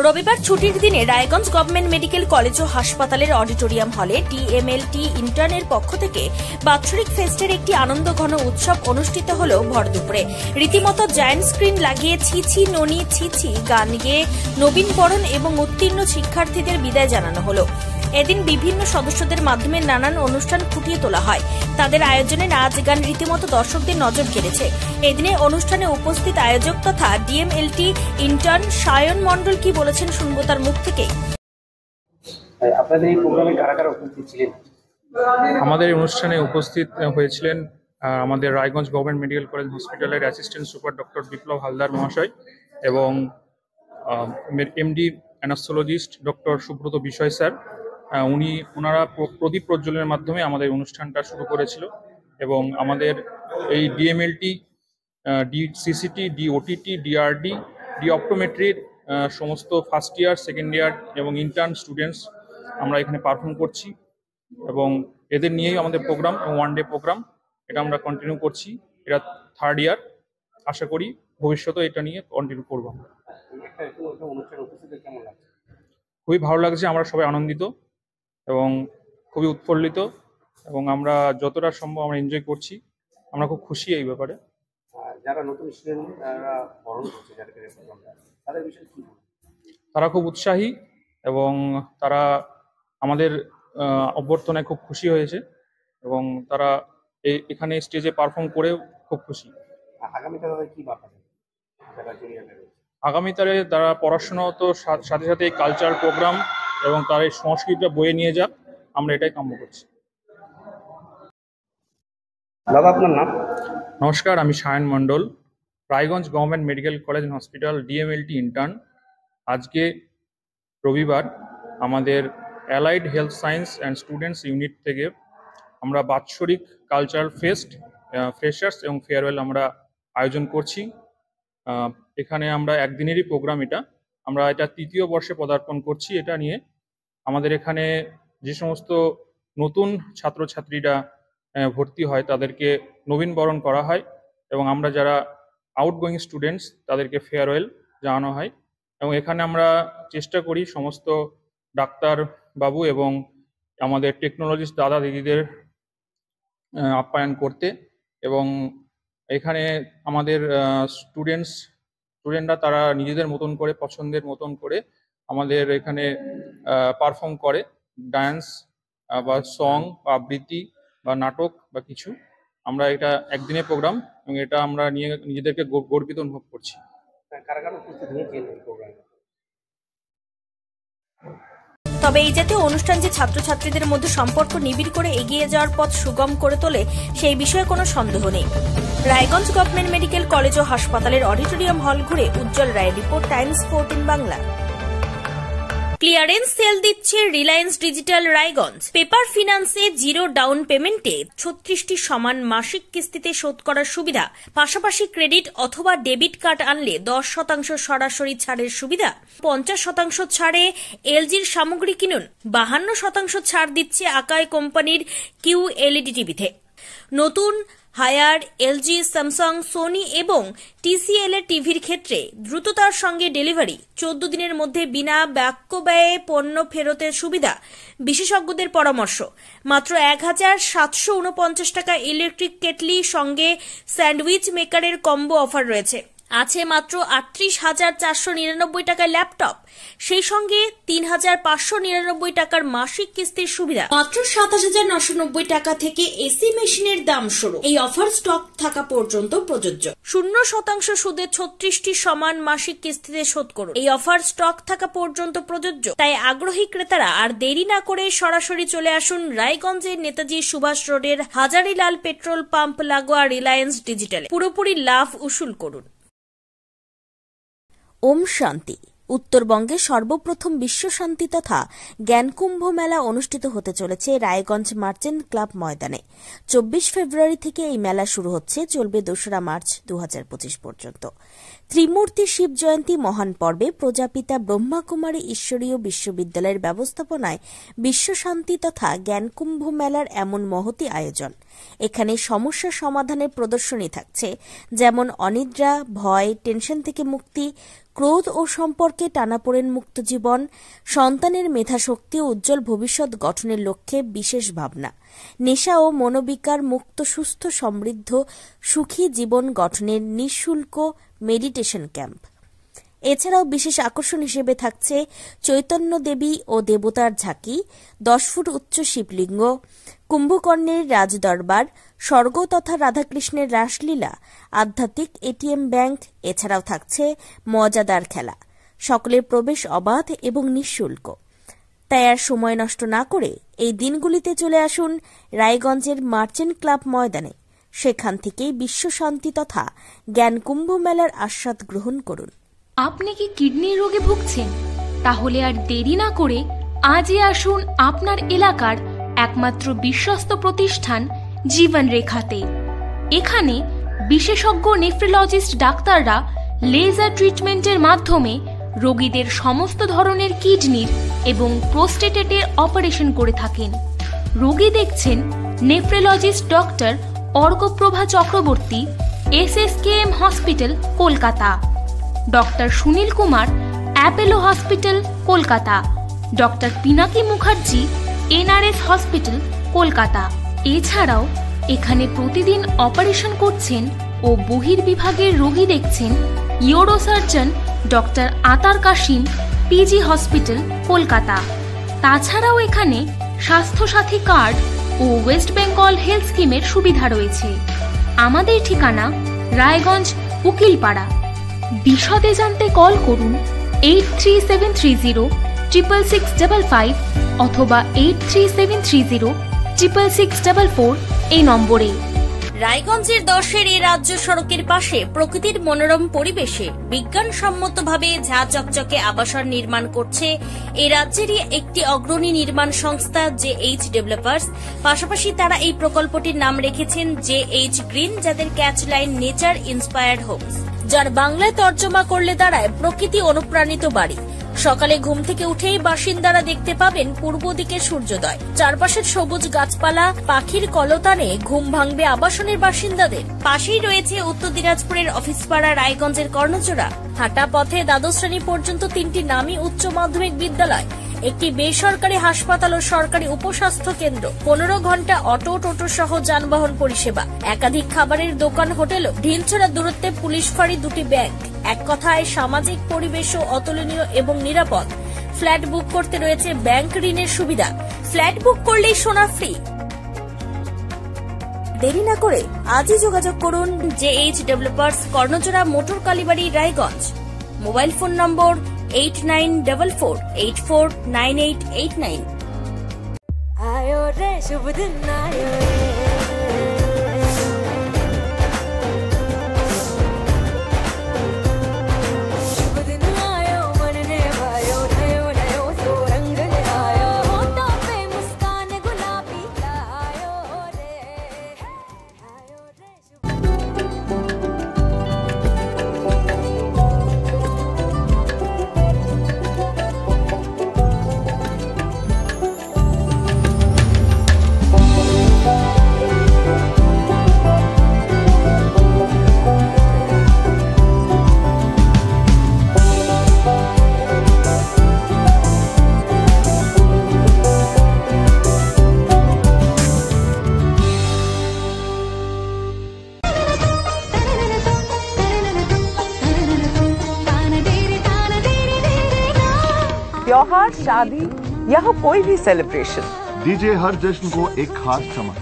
রবিবার ছুটির দিনে রায়গঞ্জ গভর্নমেন্ট মেডিকেল কলেজ ও হাসপাতালের অডিটোরিয়াম হলে ডিএমএলটি ইন্টার্নের পক্ষ থেকে বাৎসরিক ফেস্টের একটি আনন্দঘন উৎসব অনুষ্ঠিত হল ভরদুপুরে। রীতিমতো জায়ান্ট স্ক্রিন লাগিয়ে ছি ছি ননি ছি ছি গান গেয়ে নবীন বরণ এবং উত্তীর্ণ শিক্ষার্থীদের বিদায় জানানো হল। এদিন বিভিন্ন সদস্যদের মাধ্যমে নানান অনুষ্ঠান ফুটিয়ে তোলা হয়। তাদের আয়োজনে নাচ গান রীতিমতো দর্শকদের নজর কেড়েছে। এদিনের অনুষ্ঠানে উপস্থিত আয়োজক তথা ডিএমএলটি ইন্টার্ন সায়ন মণ্ডল কি বলেছেন শুনবো তার মুখ থেকে। আপনাদের এই প্রোগ্রামে কারা কারা উপস্থিত ছিলেন? আমাদের অনুষ্ঠানে উপস্থিত হয়েছিলেন আমাদের রায়গঞ্জ গভর্নমেন্ট মেডিকেল কলেজ হসপিটালের অ্যাসিস্ট্যান্ট সুপার ডক্টর বিপ্লব হালদার মহাশয় এবং এমডি অ্যানাস্থোলজিস্ট ডক্টর সুব্রত বিষয় স্যার। ওনারা প্রদীপ প্রজ্বলনের মাধ্যমে আমাদের অনুষ্ঠানটা শুরু করেছিল এবং আমাদের এই ডিএমএলটি, ডিসিসিটি, ডিওটিটি, ডিআরডি, ডিঅপটোমেট্রির সমস্ত ফার্স্ট ইয়ার, সেকেন্ড ইয়ার এবং ইন্টার্ন স্টুডেন্টস আমরা এখানে পারফর্ম করছি এবং এদের নিয়েই আমাদের প্রোগ্রাম ওয়ান ডে প্রোগ্রাম এটা আমরা কন্টিনিউ করছি। এটা থার্ড ইয়ার, আশা করি ভবিষ্যতে এটা নিয়ে কন্টিনিউ করবো। খুবই ভালো লাগছে, আমরা সবাই আনন্দিত এবং খুবই উৎফুল্লিত এবং আমরা যতটা সম্ভব আমরা এনজয় করছি। আমরা খুব খুশি এই ব্যাপারে। যারা নতুন স্টুডেন্ট বরণ করছে তাদের বিষয়ে কি? তারা খুব উৎসাহী এবং তারা আমাদের অভ্যর্থনায় খুব খুশি হয়েছে এবং তারা এখানে স্টেজে পারফর্ম করেও খুব খুশি। আগামীতে কি বার্তা? আগামীতে তারা পড়াশোনা তো সাথে সাথে এই কালচার প্রোগ্রাম এবং তার এই সংস্কৃতিটা বয়ে নিয়ে যাক, আমরা এটাই কাম্য করছি। দাদা, আপনার নাম? নমস্কার, আমি Sayan Mondal, Raiganj government medical college hospital DMLT intern. আজকে রবিবার আমাদের allied health science and students unit থেকে আমরা বাৎসরিক কালচারাল ফেস্ট, ফ্রেশার্স এবং ফেয়ারওয়েল আমরা আয়োজন করছি। এখানে আমরা একদিনেরই প্রোগ্রাম, আমরা এটা তৃতীয় বর্ষে পদার্পণ করছি। এটা নিয়ে আমাদের এখানে যে সমস্ত নতুন ছাত্রছাত্রীরা ভর্তি হয় তাদেরকে নবীন বরণ করা হয় এবং আমরা যারা আউটগোয়িং স্টুডেন্টস তাদেরকে ফেয়ারওয়েল জানানো হয় এবং এখানে আমরা চেষ্টা করি সমস্ত ডাক্তার বাবু এবং আমাদের টেকনোলজিস্ট দাদা দিদিদের আপ্যায়ন করতে এবং এখানে আমাদের স্টুডেন্টরা তারা নিজেদের মতন করে পছন্দের মতন করে আমাদের এখানে পারফর্ম করে, ডান্স বা সং বা আবৃত্তি বা নাটক বা কিছু। আমরা এটা একদিনের প্রোগ্রাম এবং এটা আমরা নিয়ে নিজেদেরকে গর্বিত অনুভব করছি। তবে এই জাতীয় অনুষ্ঠান যে ছাত্রছাত্রীদের মধ্যে সম্পর্ক নিবিড় করে এগিয়ে যাওয়ার পথ সুগম করে তোলে সেই বিষয়ে কোনো সন্দেহ নেই। রায়গঞ্জ গভর্নমেন্ট মেডিকেল কলেজ ও হাসপাতালের অডিটোরিয়াম হল ঘুরে উজ্জ্বল রায়ের report, Times 14 Bangla. Clearance sale দিচ্ছে রিলায়েন্স ডিজিটাল রায়গঞ্জ। পেপার ফিন্যান্সে জিরো ডাউন পেমেন্টে 36টি সমান মাসিক কিস্তিতে শোধ করার সুবিধা, পাশাপাশি ক্রেডিট অথবা ডেবিট কার্ড আনলে 10% সরাসরি ছাড়ের সুবিধা, 50% ছাড়ে এলজির সামগ্রী কিনুন, 52% ছাড় দিচ্ছে আকাই কোম্পানির QLED টিভিতে। নতুন হায়ার এলজি, স্যামসাং, সোনি এবং TCL এর টিভির ক্ষেত্রে দ্রুততার সঙ্গে ডেলিভারি, 14 দিনের মধ্যে বিনা বাক্য ব্যয়ে পণ্য ফেরতের সুবিধা, বিশেষজ্ঞদের পরামর্শ। মাত্র 1749 টাকা ইলেকট্রিক কেটলি সঙ্গে স্যান্ডউইচ মেকারের কম্বো অফার রয়েছে। আছে মাত্র 38,499 টাকার ল্যাপটপ, সেই সঙ্গে 3,599 টাকার মাসিক কিস্তির সুবিধা। মাত্র 27,990 টাকা থেকে এসি মেশিনের দাম শুরু। এই অফার স্টক থাকা পর্যন্ত প্রযোজ্য। 0% সুদে 36টি সমান মাসিক কিস্তিতে শোধ করুন। এই অফার স্টক থাকা পর্যন্ত প্রযোজ্য। তাই আগ্রহী ক্রেতারা আর দেরি না করে সরাসরি চলে আসুন রায়গঞ্জের নেতাজি সুভাষ রোডের হাজারিলাল পেট্রোল পাম্প লাগোয়া রিলায়েন্স ডিজিটালে। পুরোপুরি লাভ উসুল করুন। ওম শান্তি। উত্তরবঙ্গে সর্বপ্রথম বিশ্ব শান্তি তথা জ্ঞানকুম্ভ মেলা অনুষ্ঠিত হতে চলেছে রায়গঞ্জ মার্চেন্ট ক্লাব ময়দানে। 24 ফেব্রুয়ারি থেকে এই মেলা শুরু হচ্ছে, চলবে 2রা মার্চ 2025 পর্যন্ত। ত্রিমূর্তি শিব জয়ন্তী মহান পর্বে প্রজাপিতা ব্রহ্মাকুমারী ঈশ্বরীয় বিশ্ববিদ্যালয়ের ব্যবস্থাপনায় বিশ্ব শান্তি তথা জ্ঞানকুম্ভ মেলার এমন মহতি আয়োজন। এখানে সমস্যা সমাধানের প্রদর্শনী থাকছে, যেমন অনিদ্রা, ভয়, টেনশন থেকে মুক্তি, ক্রোধ ও সম্পর্কে টানাপোড়েন মুক্ত জীবন, সন্তানের মেধাশক্তি ও উজ্জ্বল ভবিষ্যৎ গঠনের লক্ষ্যে বিশেষ ভাবনা, নেশা ও মনোবিকার মুক্ত সুস্থ সমৃদ্ধ সুখী জীবন গঠনের নিঃশুল্ক মেডিটেশন ক্যাম্প। এছাড়াও বিশেষ আকর্ষণ হিসেবে থাকছে চৈতন্য দেবী ও দেবতার ঝাঁকি, 10 ফুট উচ্চ শিবলিঙ্গ, কুম্ভকর্ণের রাজদরবার, স্বর্গ তথা রাধাকৃষ্ণের রাসলীলা, আধ্যাত্মিক এটিএম ব্যাংক। এছাড়াও থাকছে মজাদার খেলা। সকলের প্রবেশ অবাধ এবং নিঃশুল্ক। তাই আর সময় নষ্ট না করে এই দিনগুলিতে চলে আসুন রায়গঞ্জের মার্চেন্ট ক্লাব ময়দানে। সেখান থেকেই বিশ্ব শান্তি তথা জ্ঞানকুম্ভ মেলার আস্বাদ গ্রহণ করুন। আপনি কি কিডনির রোগে ভুগছেন? তাহলে আর দেরি না করে আজই আসুন আপনার এলাকার একমাত্র বিশ্বস্ত প্রতিষ্ঠান জীবন রেখাতে। এখানে বিশেষজ্ঞ নেফ্রোলজিস্ট ডাক্তাররা লেজার ট্রিটমেন্টের মাধ্যমে রোগীদের সমস্ত ধরনের কিডনির এবং প্রোস্টেটের অপারেশন করে থাকেন। রোগী দেখছেন nephrologist doctor Arkaprava Chakraborty, SSKM hospital, Kolkata; doctor Sunil Kumar, Apollo hospital, Kolkata; doctor Pinaki Mukherjee, NRS hospital, Kolkata. এছাড়াও এখানে প্রতিদিন অপারেশন করছেন ও বহির্বিভাগের রোগী দেখছেন ইউরোসার্জন ডক্টর আতার কাশিম, PG হসপিটাল, কলকাতা। তাছাড়াও এখানে স্বাস্থ্যসাথী কার্ড ও ওয়েস্ট বেঙ্গল হেলথ স্কিমের সুবিধা রয়েছে। আমাদের ঠিকানা রায়গঞ্জ উকিলপাড়া। বিশদে জানতে কল করুন 8373066655 অথবা 8373066644 এই নম্বরে। রায়গঞ্জের 10-এর এই রাজ্য সড়কের পাশে প্রকৃতির মনোরম পরিবেশে বিজ্ঞানসম্মতভাবে ঝা চকচকে আবাসন নির্মাণ করছে এই রাজ্যেরই একটি অগ্রণী নির্মাণ সংস্থা JH ডেভেলপার্স। পাশাপাশি তারা এই প্রকল্পটির নাম রেখেছেন JH গ্রিন, যাদের ক্যাচলাইন নেচার ইন্সপায়ার্ড হোমস, যার বাংলায় তর্জমা করলে দাঁড়ায় প্রকৃতি অনুপ্রাণিত বাড়ি। সকালে ঘুম থেকে উঠেই বাসিন্দারা দেখতে পাবেন পূর্ব দিকে সূর্যোদয়। চারপাশের সবুজ গাছপালা, পাখির কলতানে ঘুম ভাঙবে আবাসনের বাসিন্দাদের। পাশেই রয়েছে উত্তর দিনাজপুরের অফিসপাড়া রায়গঞ্জের কর্ণজোড়া। হাঁটা পথে দ্বাদশ শ্রেণী পর্যন্ত 3টি নামী উচ্চ মাধ্যমিক বিদ্যালয়, একটি বেসরকারি হাসপাতাল ও সরকারি উপস্বাস্থ্য কেন্দ্র, 15 ঘন্টা অটো, টোটো সহ যানবাহন পরিষেবা, একাধিক খাবারের দোকান, হোটেলও, ঢিলছড়া দূরত্বে পুলিশ ফাঁড়ি, 2টি ব্যাংক। এক কথায় সামাজিক পরিবেশও অতুলনীয় এবং নিরাপদ। ফ্ল্যাট বুক করতে রয়েছে ব্যাংক ঋণের সুবিধা। ফ্ল্যাট বুক করলেই সোনা ফ্রি। দেরি না করে আজই যোগাযোগ করুন JH developers, Karnajora, motor Kalibari, Raiganj. Mobile phone number 8944849889। आयो रे शुभ दिन आयो रे, शुभ दिन आयो मन ने भायो, नयो नयो सो रंग ले आयो, होठों पे मुस्कान गुलाबी आयो रे, आयो रे शुभ त्योहार, शादी या हो कोई भी सेलिब्रेशन, दीजिए हर जश्न को एक खास चमक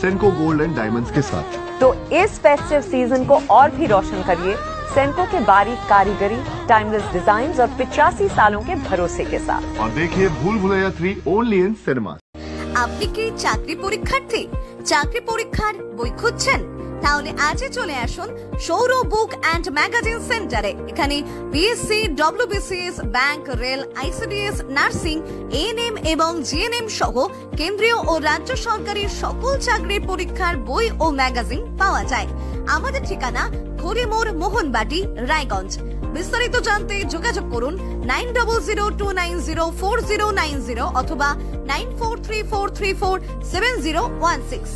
सेनको गोल्ड एंड डायमंड्स के साथ। तो इस फेस्टिव सीजन को और भी रोशन करिए सेनको के बारीक कारीगरी, टाइमलेस डिजाइन और 85 सालों के भरोसे के साथ। और देखिए भूल भुलैया 3 ओनली इन सिनेमा। আপনি কি চাকরি পরীক্ষার্থী? চাকরি পরীক্ষার বই খুঁজছেন? তাহলে আজই চলে আসুন সৌর বুক অ্যান্ড ম্যাগাজিন সেন্টারে। এখানে BSc, WBCS, bank, rail, ICDS, nursing, ANM এবং জিএনএম সহ কেন্দ্রীয় ও রাজ্য সরকারের সকল চাকরির পরীক্ষার বই ও ম্যাগাজিন পাওয়া যায়। আমাদের ঠিকানা খড়িমোড়, মোহনবাটি, রায়গঞ্জ। বিস্তারিত জানতে যোগাযোগ করুন 9002904090 অথবা 9434347016।